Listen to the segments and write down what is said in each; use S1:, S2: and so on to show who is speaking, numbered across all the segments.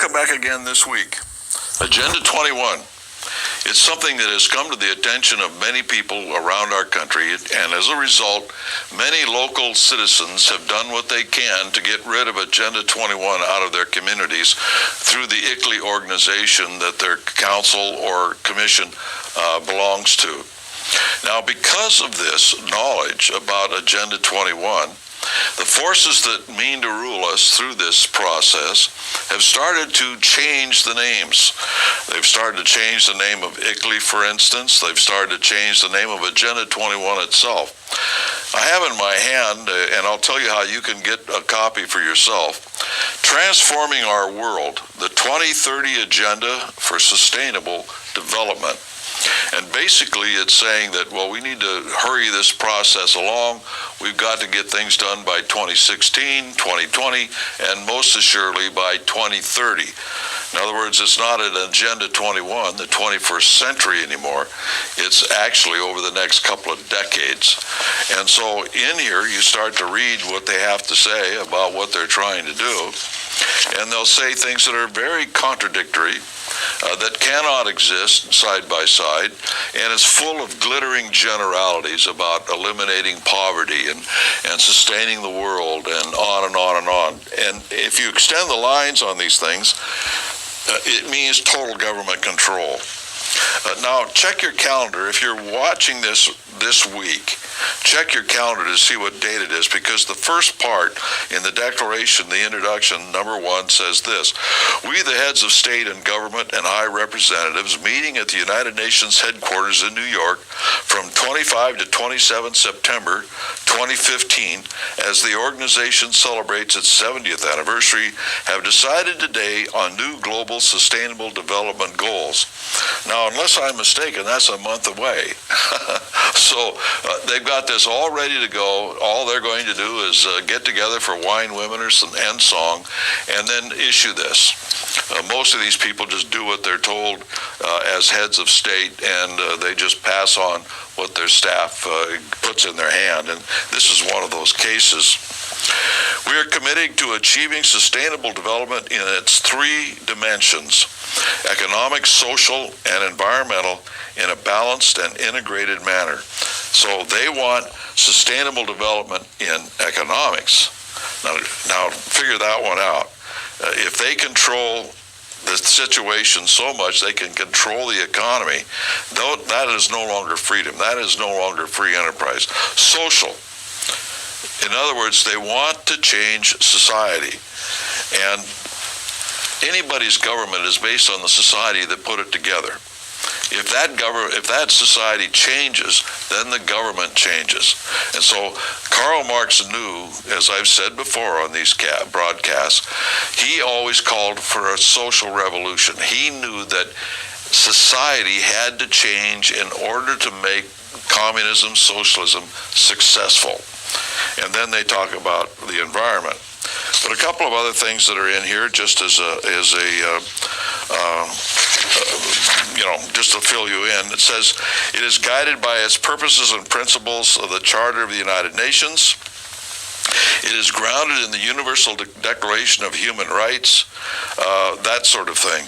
S1: Welcome back again this week. Agenda 21. It's something that has come to the attention of many people around our country, and as a result, many local citizens have done what they can to get rid of Agenda 21 out of their communities through the ICLEI organization that their council or commission belongs to. Now, because of this knowledge about Agenda 21, the forces that mean to rule us through this process have started to change the names. They've started to change the name of ICLEI, for instance. They've started to change the name of Agenda 21 itself. I have in my hand, and I'll tell you how you can get a copy for yourself, Transforming Our World, the 2030 Agenda for Sustainable Development. And basically it's saying that, well, we need to hurry this process along. We've got to get things done by 2016, 2020, and most assuredly by 2030. In other words, it's not an Agenda 21, the 21st century anymore. It's actually over the next couple of decades. And so in here, you start to read what they have to say about what they're trying to do. And they'll say things that are very contradictory, that cannot exist side by side, and is full of glittering generalities about eliminating poverty and sustaining the world, and on and on and on. And if you extend the lines on these things, it means total government control. Now, check your calendar. If you're watching this week, check your calendar to see what date it is, because the first part in the declaration, the introduction, number 1, says this: "We, the heads of state and government and high representatives, meeting at the United Nations headquarters in New York from 25 to 27 September 2015, as the organization celebrates its 70th anniversary, have decided today on new global sustainable development goals." Now, unless I'm mistaken, that's a month away. So they've got this all ready to go. All they're going to do is get together for wine, women, and song, and then issue this. Most of these people just do what they're told as heads of state, and they just pass on what their staff puts in their hand. And this is one of those cases. We are committed to achieving sustainable development in its 3 dimensions: economic, social, and environmental, in a balanced and integrated manner. So they want sustainable development in economics. Now figure that one out. If they control the situation so much they can control the economy, that is no longer freedom. That is no longer free enterprise. Social. In other words, they want to change society. And anybody's government is based on the society that put it together. If that society changes, then the government changes. And so Karl Marx knew, as I've said before on these broadcasts, he always called for a social revolution. He knew that society had to change in order to make communism, socialism successful. And then they talk about the environment. But a couple of other things that are in here, just as just to fill you in. It says, it is guided by its purposes and principles of the Charter of the United Nations. It is grounded in the Universal Declaration of Human Rights, that sort of thing.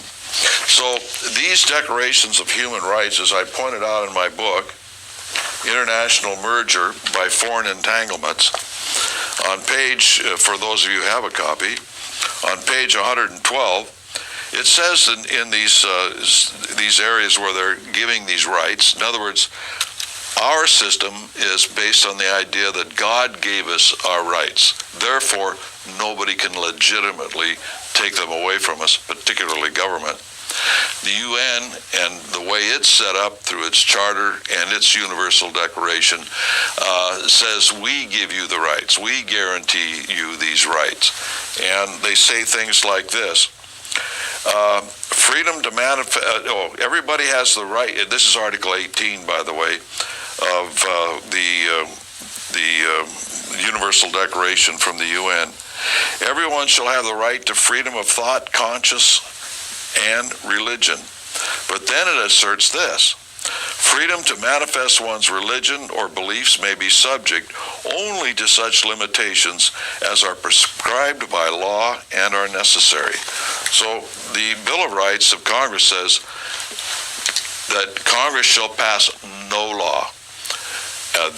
S1: So these declarations of human rights, as I pointed out in my book, International Merger by Foreign Entanglements, on page, for those of you who have a copy, on page 112, it says in these areas where they're giving these rights, in other words, our system is based on the idea that God gave us our rights. Therefore, nobody can legitimately take them away from us, particularly government. The UN and the way it's set up through its charter and its Universal Declaration says we give you the rights. We guarantee you these rights. And they say things like this. Freedom to manifest, everybody has the right, this is Article 18, by the way, of the Universal Declaration from the UN. Everyone shall have the right to freedom of thought, conscience, and religion. But then it asserts this: freedom to manifest one's religion or beliefs may be subject only to such limitations as are prescribed by law and are necessary. So the Bill of Rights of Congress says that Congress shall pass no law.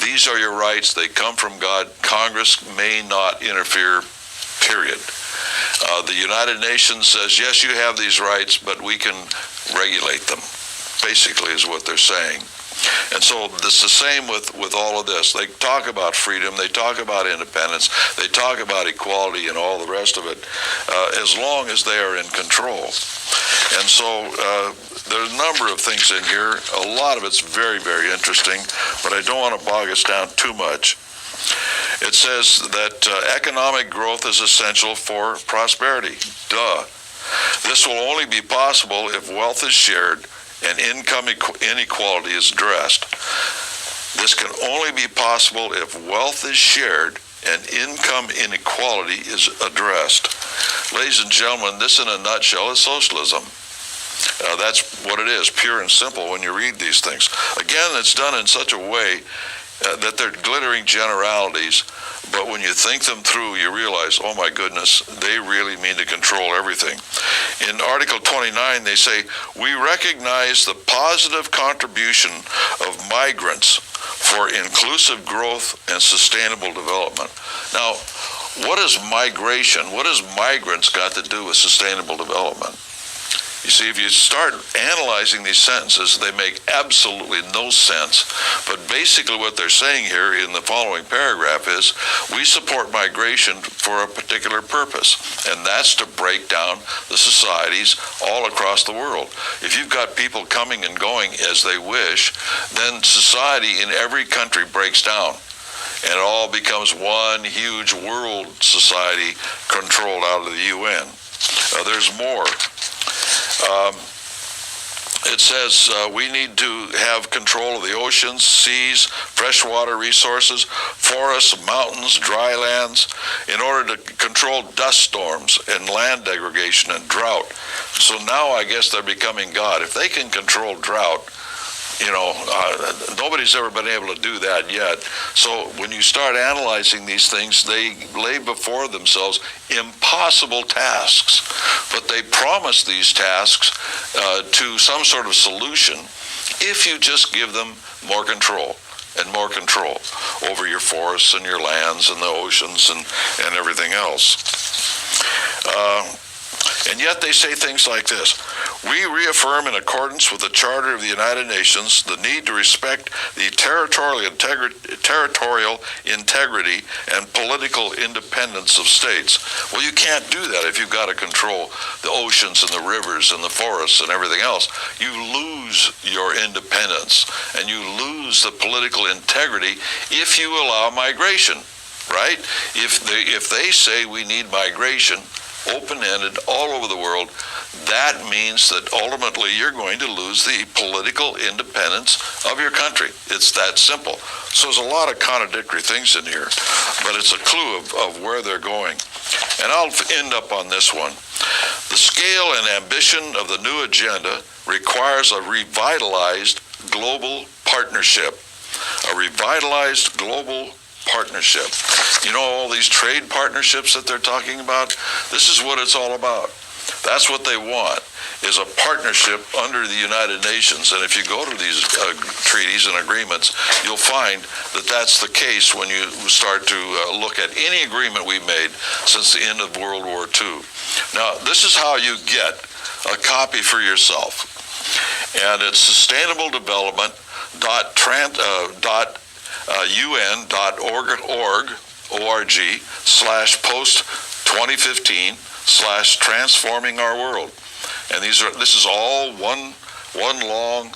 S1: These are your rights. They come from God. Congress may not interfere, period. The United Nations says, yes, you have these rights, but we can regulate them, basically is what they're saying. And so it's the same with all of this. They talk about freedom, they talk about independence, they talk about equality and all the rest of it, as long as they are in control. And so there's a number of things in here. A lot of it's very, very interesting, but I don't want to bog us down too much. It says that economic growth is essential for prosperity. Duh. This will only be possible if wealth is shared and income inequality is addressed. This can only be possible if wealth is shared and income inequality is addressed. Ladies and gentlemen, this in a nutshell is socialism. That's what it is, pure and simple when you read these things. Again, it's done in such a way that they're glittering generalities, but when you think them through, you realize, oh my goodness, they really mean to control everything. In Article 29, they say, we recognize the positive contribution of migrants for inclusive growth and sustainable development. Now, what is migration? What has migrants got to do with sustainable development? You see, if you start analyzing these sentences, they make absolutely no sense. But basically what they're saying here in the following paragraph is, we support migration for a particular purpose, and that's to break down the societies all across the world. If you've got people coming and going as they wish, then society in every country breaks down, and it all becomes one huge world society controlled out of the UN. There's more. It says we need to have control of the oceans, seas, freshwater resources, forests, mountains, dry lands, in order to control dust storms and land degradation and drought. So now I guess they're becoming God. If they can control drought, nobody's ever been able to do that yet. So when you start analyzing these things, they lay before themselves impossible tasks. But they promise these tasks to some sort of solution if you just give them more control and more control over your forests and your lands and the oceans and everything else. And yet they say things like this. We reaffirm, in accordance with the Charter of the United Nations, the need to respect the territorial integrity and political independence of states. Well, you can't do that if you've got to control the oceans and the rivers and the forests and everything else. You lose your independence and you lose the political integrity if you allow migration, right? If they say we need migration, open-ended, all over the world, that means that ultimately you're going to lose the political independence of your country. It's that simple. So there's a lot of contradictory things in here, but it's a clue of where they're going. And I'll end up on this one. The scale and ambition of the new agenda requires a revitalized global partnership. A revitalized global partnership. You know, all these trade partnerships that they're talking about, this is what it's all about. That's what they want, is a partnership under the United Nations. And if you go to these treaties and agreements, you'll find that that's the case when you start to look at any agreement we've made since the end of World War II. Now, this is how you get a copy for yourself. And it's sustainabledevelopment.un.org/post-2015/transforming our world. And this is all one long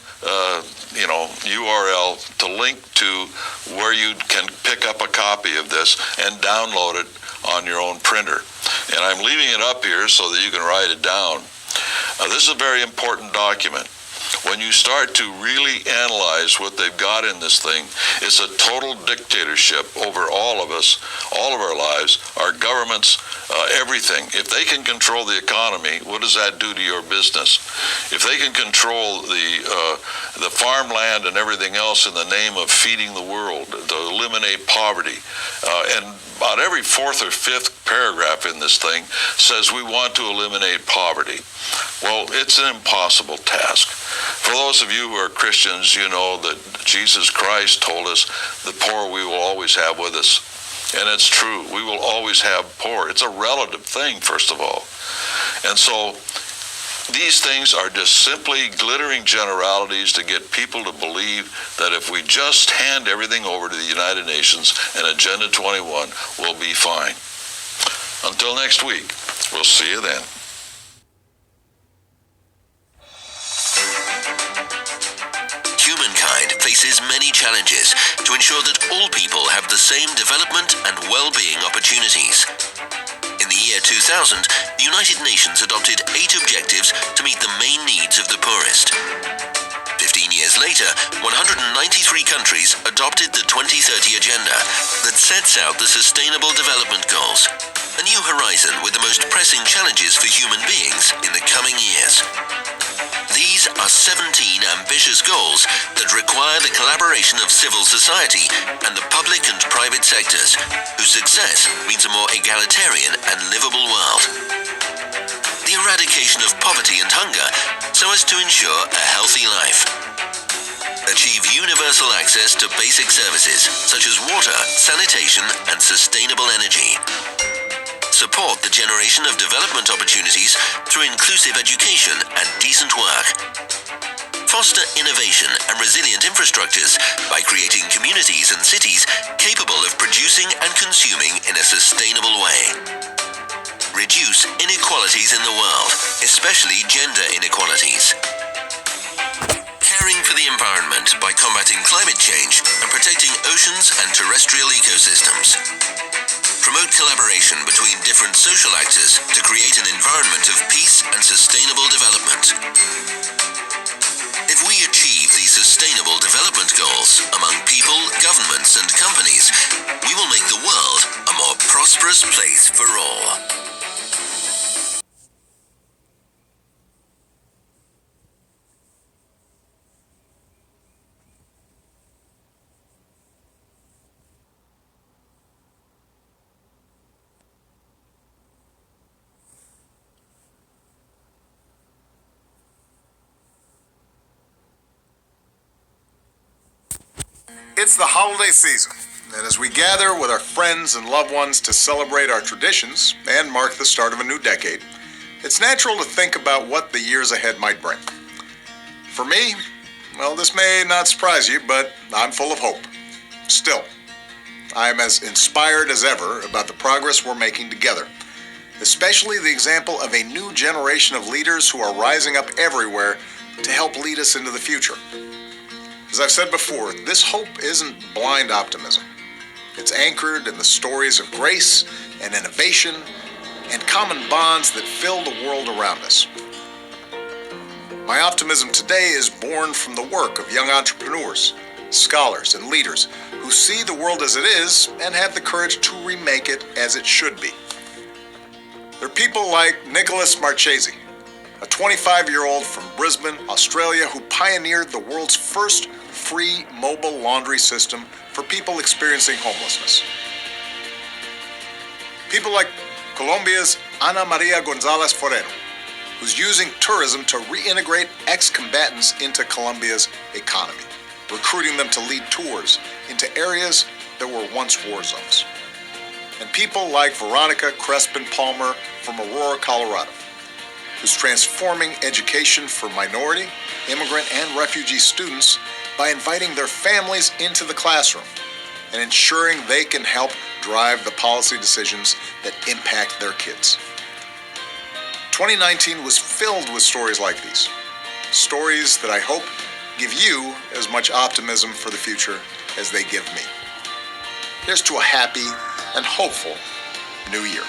S1: URL to link to where you can pick up a copy of this and download it on your own printer. And I'm leaving it up here so that you can write it down. This is a very important document. When you start to really analyze what they've got in this thing, it's a total dictatorship over all of us, all of our lives, our governments, everything. If they can control the economy, what does that do to your business? If they can control the farmland and everything else in the name of feeding the world, to eliminate poverty, and about every fourth or fifth paragraph in this thing says we want to eliminate poverty. Well, it's an impossible task. For those of you who are Christians, you know that Jesus Christ told us the poor we will always have with us. And it's true. We will always have poor. It's a relative thing, first of all. And so these things are just simply glittering generalities to get people to believe that if we just hand everything over to the United Nations and Agenda 21, we'll be fine. Until next week, we'll see you then.
S2: Humankind faces many challenges to ensure that all people have the same development and well-being opportunities. In the year 2000, the United Nations adopted 8 objectives to meet the main needs of the poorest. 15 years later, 193 countries adopted the 2030 Agenda that sets out the Sustainable Development Goals, a new horizon with the most pressing challenges for human beings in the coming years. These are 17 ambitious goals that require the collaboration of civil society and the public and private sectors, whose success means a more egalitarian and livable world. The eradication of poverty and hunger so as to ensure a healthy life. Achieve universal access to basic services such as water, sanitation, and sustainable energy. Support the generation of development opportunities through inclusive education and decent work. Foster innovation and resilient infrastructures by creating communities and cities capable of producing and consuming in a sustainable way. Reduce inequalities in the world, especially gender inequalities. Caring for the environment by combating climate change and protecting oceans and terrestrial ecosystems. Promote collaboration between different social actors to create an environment of peace and sustainable development. If we achieve these sustainable development goals among people, governments, and companies, we will make the world a more prosperous place for all.
S3: It's the holiday season, and as we gather with our friends and loved ones to celebrate our traditions and mark the start of a new decade, it's natural to think about what the years ahead might bring. For me, well, this may not surprise you, but I'm full of hope. Still, I'm as inspired as ever about the progress we're making together, especially the example of a new generation of leaders who are rising up everywhere to help lead us into the future. As I've said before, this hope isn't blind optimism. It's anchored in the stories of grace and innovation and common bonds that fill the world around us. My optimism today is born from the work of young entrepreneurs, scholars, and leaders who see the world as it is and have the courage to remake it as it should be. There are people like Nicholas Marchese, a 25-year-old from Brisbane, Australia, who pioneered the world's first free mobile laundry system for people experiencing homelessness. People like Colombia's Ana Maria Gonzalez Forero, who's using tourism to reintegrate ex-combatants into Colombia's economy, recruiting them to lead tours into areas that were once war zones. And people like Veronica Crespin-Palmer from Aurora, Colorado, who's transforming education for minority, immigrant, and refugee students by inviting their families into the classroom and ensuring they can help drive the policy decisions that impact their kids. 2019 was filled with stories like these, stories that I hope give you as much optimism for the future as they give me. Here's to a happy and hopeful new year.